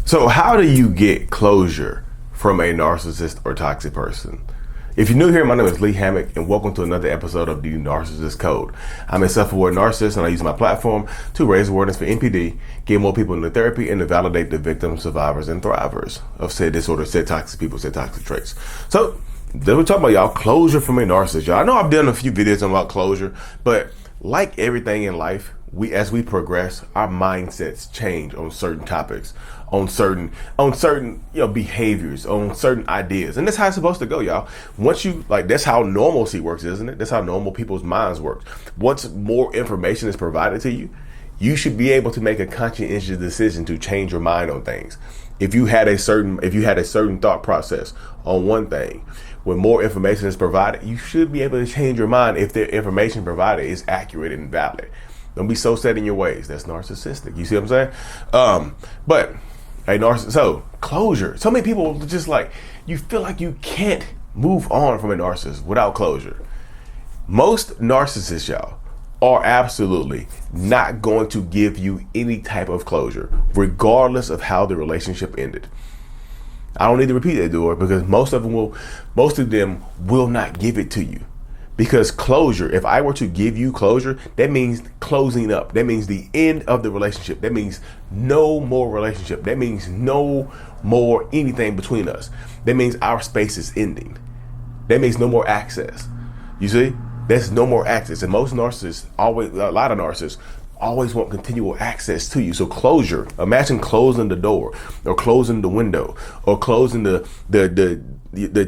So how do you get closure from a narcissist or toxic person? If you're new here, my name is Lee Hammock, and welcome to another episode of the Narcissists Code. I'm a self-aware narcissist, and I use my platform to raise awareness for NPD, get more people into therapy, and to validate the victims, survivors, and thrivers of said disorder, said toxic people, said toxic traits. So then we're talking about, y'all, closure from a narcissist. Y'all, I know I've done a few videos about closure, but like everything in life, as we progress, our mindsets change on certain topics, on certain behaviors, on certain ideas. And that's how it's supposed to go, y'all. Once you, that's how normalcy works, isn't it? That's how normal people's minds work. Once more information is provided to you, you should be able to make a conscientious decision to change your mind on things. If you had a certain thought process on one thing, when more information is provided, you should be able to change your mind if the information provided is accurate and valid. Don't be so set in your ways. That's narcissistic. You see what I'm saying? So closure. So many people just you feel like you can't move on from a narcissist without closure. Most narcissists, y'all, are absolutely not going to give you any type of closure, regardless of how the relationship ended. I don't need to repeat that, because most of them will not give it to you. Because closure, if I were to give you closure, that means closing up. That means the end of the relationship. That means no more relationship. That means no more anything between us. That means our space is ending. That means no more access. You see? There's no more access. And most narcissists, a lot of narcissists, always want continual access to you. So closure, imagine closing the door, or closing the window, or closing the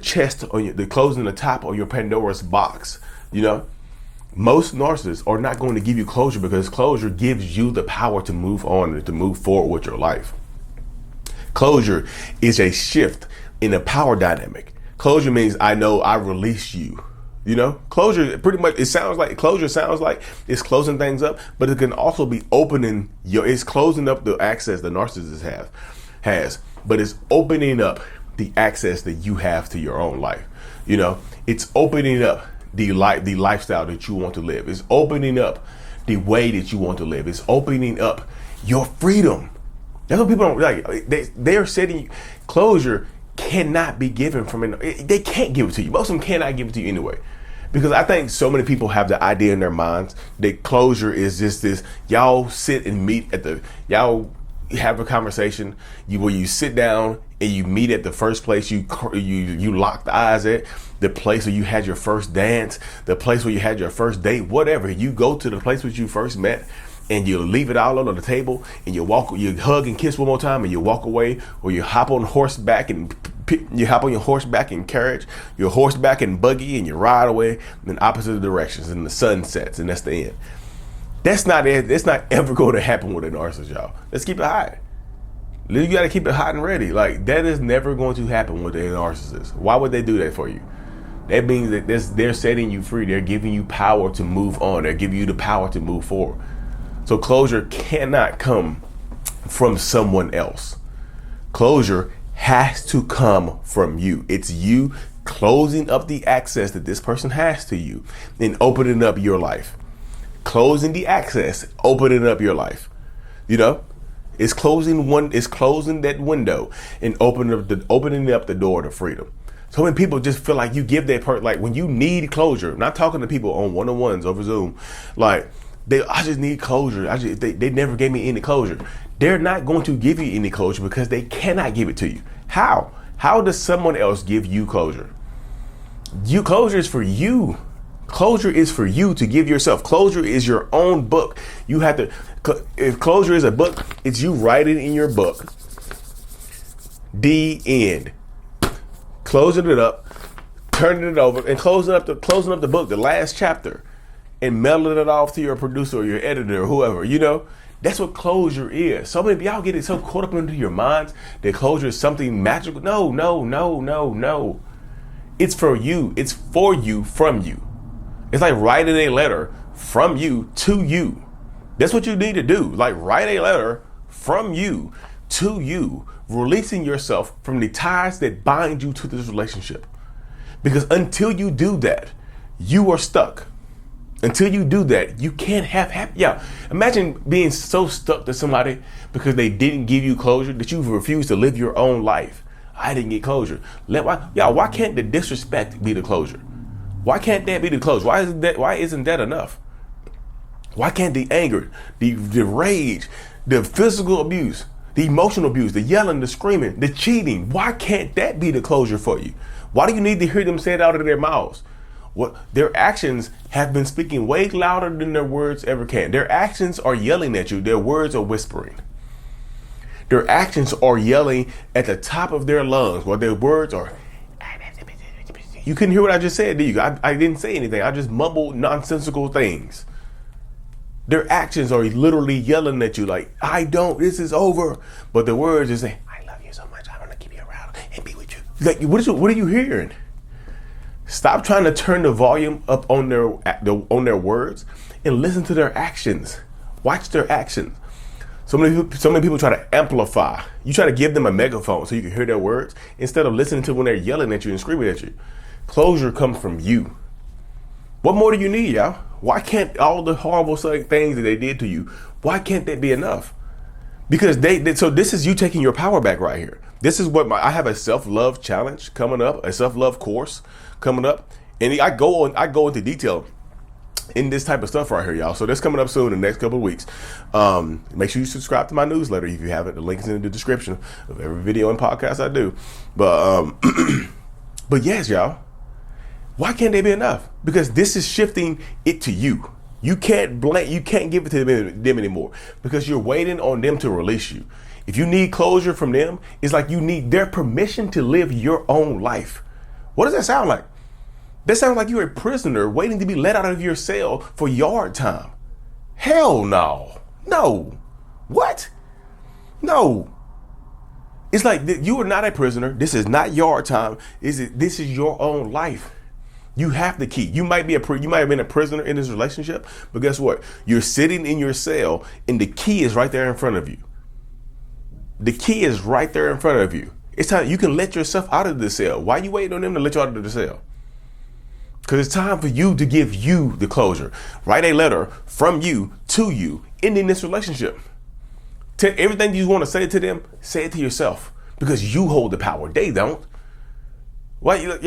chest, or closing the top of your Pandora's box. Most narcissists are not going to give you closure, because closure gives you the power to move on and to move forward with your life. Closure is a shift in a power dynamic. Closure means I know I release you. Closure pretty much, closure sounds like it's closing things up, but it can also be it's closing up the access the narcissist has, but it's opening up the access that you have to your own life. It's opening up the lifestyle that you want to live. It's opening up the way that you want to live. It's opening up your freedom. That's what people don't like. They're setting closure cannot be given they can't give it to you. Most of them cannot give it to you anyway. Because I think so many people have the idea in their minds that closure is just this, y'all sit and meet y'all have a conversation where you sit down and you meet at the first place you locked eyes at, the place where you had your first dance, the place where you had your first date, whatever. You go to the place where you first met, and you leave it all on the table, and you hug and kiss one more time, and you walk away, or you hop on horseback and you hop on your horseback and carriage, your horseback and buggy, and you ride away in opposite directions, and the sun sets, and that's the end. That's not it. That's not ever going to happen with a narcissist, y'all. Let's keep it hot. You got to keep it hot and ready. That is never going to happen with a narcissist. Why would they do that for you? That means that they're setting you free. They're giving you power to move on. They're giving you the power to move forward. So closure cannot come from someone else. Closure has to come from you. It's you closing up the access that this person has to you and opening up your life. Closing the access, opening up your life. It's closing that window and opening up the door to freedom. So many people just feel like you give that person, when you need closure. I'm not talking to people on one-on-ones over Zoom, I just need closure. They never gave me any closure. They're not going to give you any closure because they cannot give it to you. How? How does someone else give you closure? Closure is for you. Closure is for you to give yourself. Closure is your own book. You have to, if closure is a book, it's you writing in your book, the end. Closing it up, turning it over, and closing up the book, the last chapter, and mailing it off to your producer or your editor or whoever. That's what closure is. So many of y'all get it so caught up into your minds that closure is something magical. No. It's for you. It's for you, from you. It's like writing a letter from you to you. That's what you need to do. Write a letter from you to you, releasing yourself from the ties that bind you to this relationship. Because until you do that, you are stuck. Until you do that, you can't have happy. Yeah, imagine being so stuck to somebody because they didn't give you closure that you refuse to live your own life. I didn't get closure. Why can't the disrespect be the closure? Why can't that be the closure? Why isn't that enough? Why can't the anger, the rage, the physical abuse, the emotional abuse, the yelling, the screaming, the cheating, why can't that be the closure for you? Why do you need to hear them say it out of their mouths? What their actions have been speaking way louder than their words ever can. Their actions are yelling at you. Their words are whispering. Their actions are yelling at the top of their lungs, while their words are. You couldn't hear what I just said, did you? I didn't say anything. I just mumbled nonsensical things. Their actions are literally yelling at you like, this is over. But the words just say, I love you so much. I want to keep you around and be with you. Like, what are you hearing? Stop trying to turn the volume up on their words and listen to their actions. Watch their actions. So many people try to amplify. You try to give them a megaphone so you can hear their words instead of listening to when they're yelling at you and screaming at you. Closure comes from you. What more do you need, y'all? Why can't all the horrible things that they did to you, why can't that be enough? Because so this is you taking your power back right here. This is what I have a self-love challenge coming up, a self-love course coming up. And I go into detail in this type of stuff right here, y'all. So that's coming up soon in the next couple of weeks. Make sure you subscribe to my newsletter if you haven't. The link is in the description of every video and podcast I do. But but yes, y'all. Why can't they be enough? Because this is shifting it to you. You can't give it to them anymore because you're waiting on them to release you. If you need closure from them, it's like you need their permission to live your own life. What does that sound like? That sounds like you're a prisoner waiting to be let out of your cell for yard time. Hell no. No. What? No. It's like you are not a prisoner. This is not yard time. This is your own life. You have the key. You might have been a prisoner in this relationship, but guess what? You're sitting in your cell and the key is right there in front of you. The key is right there in front of you. It's time you can let yourself out of the cell. Why are you waiting on them to let you out of the cell? Because it's time for you to give you the closure. Write a letter from you to you, ending this relationship. Everything you want to say to them, say it to yourself because you hold the power. They don't. Why,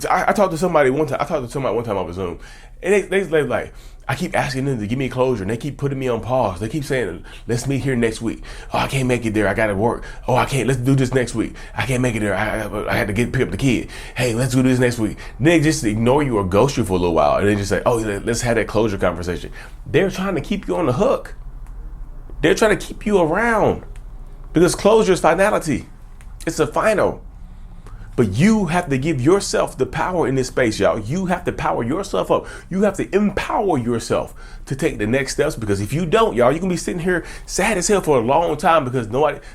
I talked to somebody one time. Over Zoom, and they like, I keep asking them to give me closure, and they keep putting me on pause. They keep saying, "Let's meet here next week." Oh, I can't make it there. I got to work. Oh, I can't. Let's do this next week. I can't make it there. I had to pick up the kid. Hey, let's do this next week. Then they just ignore you or ghost you for a little while, and they just say, "Oh, let's have that closure conversation." They're trying to keep you on the hook. They're trying to keep you around because closure is finality. It's a final. But you have to give yourself the power in this space, y'all. You have to power yourself up. You have to empower yourself to take the next steps, because if you don't, y'all, you're going to be sitting here sad as hell for a long time because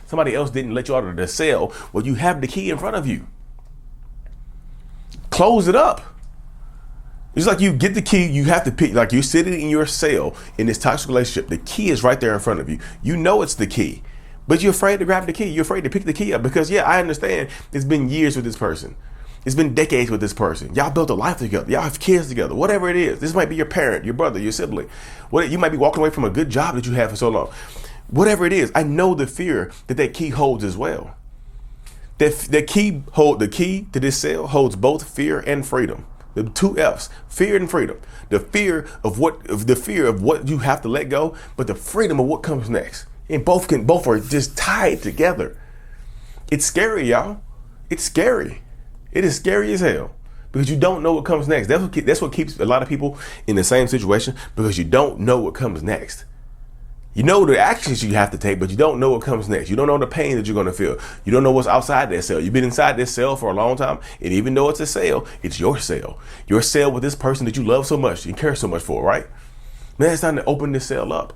somebody else didn't let you out of the cell. Well, you have the key in front of you. Close it up. It's like you get the key, you have to pick, like you're sitting in your cell in this toxic relationship. The key is right there in front of you. You know it's the key. But you're afraid to grab the key. You're afraid to pick the key up because, yeah, I understand it's been years with this person. It's been decades with this person. Y'all built a life together. Y'all have kids together. Whatever it is. This might be your parent, your brother, your sibling. You might be walking away from a good job that you had for so long. Whatever it is, I know the fear that key holds as well. The key to this cell holds both fear and freedom. The two F's, fear and freedom. The fear of what you have to let go, but the freedom of what comes next. And both are just tied together. It's scary, y'all. It's scary. It is scary as hell because you don't know what comes next. That's what keeps a lot of people in the same situation, because you don't know what comes next. You know the actions you have to take, but you don't know what comes next. You don't know the pain that you're going to feel. You don't know what's outside that cell. You've been inside this cell for a long time, and even though it's a cell, it's your cell. Your cell with this person that you love so much, you care so much for, right? Man, it's time to open this cell up.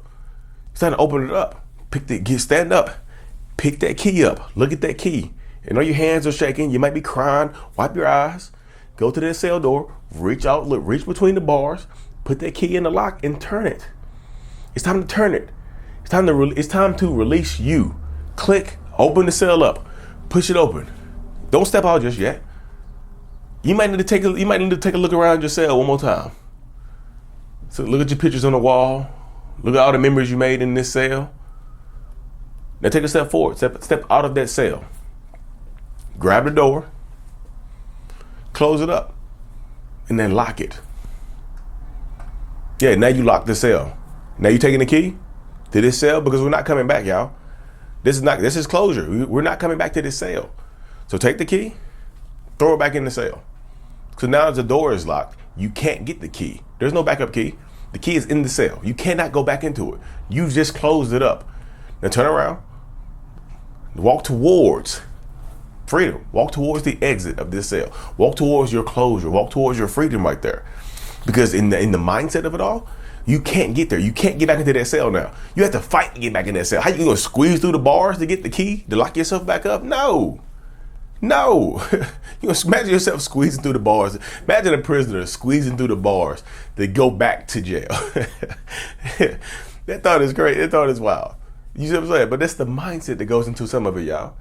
It's time to open it up. Stand up, pick that key up, look at that key. You know your hands are shaking, you might be crying, wipe your eyes, go to that cell door, reach out, reach between the bars, put that key in the lock and turn it. It's time to turn it. It's time to release you. Click, open the cell up, push it open. Don't step out just yet. You might need to take a look around your cell one more time. So look at your pictures on the wall. Look at all the memories you made in this cell. Now take a step forward. Step out of that cell. Grab the door. Close it up. And then lock it. Yeah, now you lock the cell. Now you taking the key to this cell because we're not coming back, y'all. This is closure. We're not coming back to this cell. So take the key, throw it back in the cell. So now the door is locked. You can't get the key. There's no backup key. The key is in the cell. You cannot go back into it. You just closed it up. Now turn around. Walk towards freedom. Walk towards the exit of this cell. Walk towards your closure. Walk towards your freedom right there. Because in the mindset of it all, you can't get there. You can't get back into that cell now. You have to fight to get back in that cell. How you gonna squeeze through the bars to get the key to lock yourself back up? No. You gonna imagine yourself squeezing through the bars. Imagine a prisoner squeezing through the bars to go back to jail. That thought is great. That thought is wild. You see what I'm saying? But that's the mindset that goes into some of it, y'all.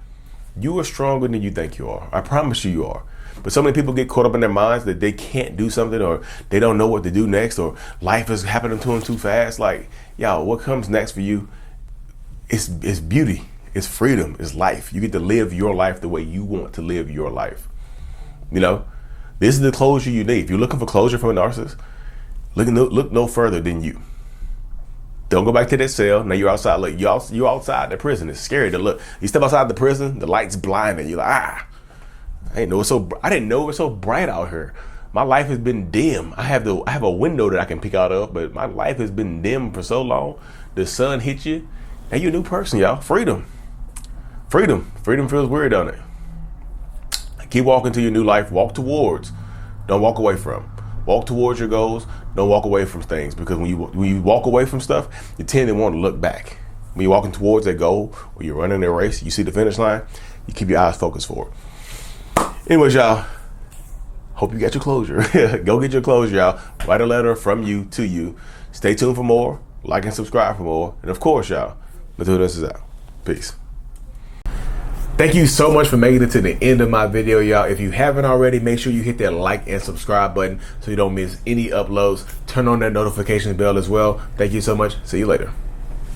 You are stronger than you think you are. I promise you are. But so many people get caught up in their minds that they can't do something, or they don't know what to do next, or life is happening to them too fast. Like, y'all, what comes next for you is beauty, it's freedom, it's life. You get to live your life the way you want to live your life. You know, this is the closure you need. If you're looking for closure from a narcissist, look no further than you. Don't go back to that cell. Now you're outside. Look, you're outside the prison. It's scary to look. You step outside the prison, the light's blinding. You're like, I didn't know it was so bright out here. My life has been dim. I have a window that I can peek out of, but my life has been dim for so long. The sun hit you. Now you're a new person, y'all. Freedom. Freedom feels weird, don't it? Keep walking to your new life. Walk towards. Don't walk away from. Walk towards your goals. Don't walk away from things, because when you walk away from stuff, you tend to want to look back. When you're walking towards that goal, or you're running a race, you see the finish line, you keep your eyes focused forward. Anyways, y'all, hope you got your closure. Go get your closure, y'all. Write a letter from you to you. Stay tuned for more. Like and subscribe for more. And of course, y'all, until this is out. Peace. Thank you so much for making it to the end of my video, y'all. If you haven't already, make sure you hit that like and subscribe button so you don't miss any uploads. Turn on that notification bell as well. Thank you so much. See you later.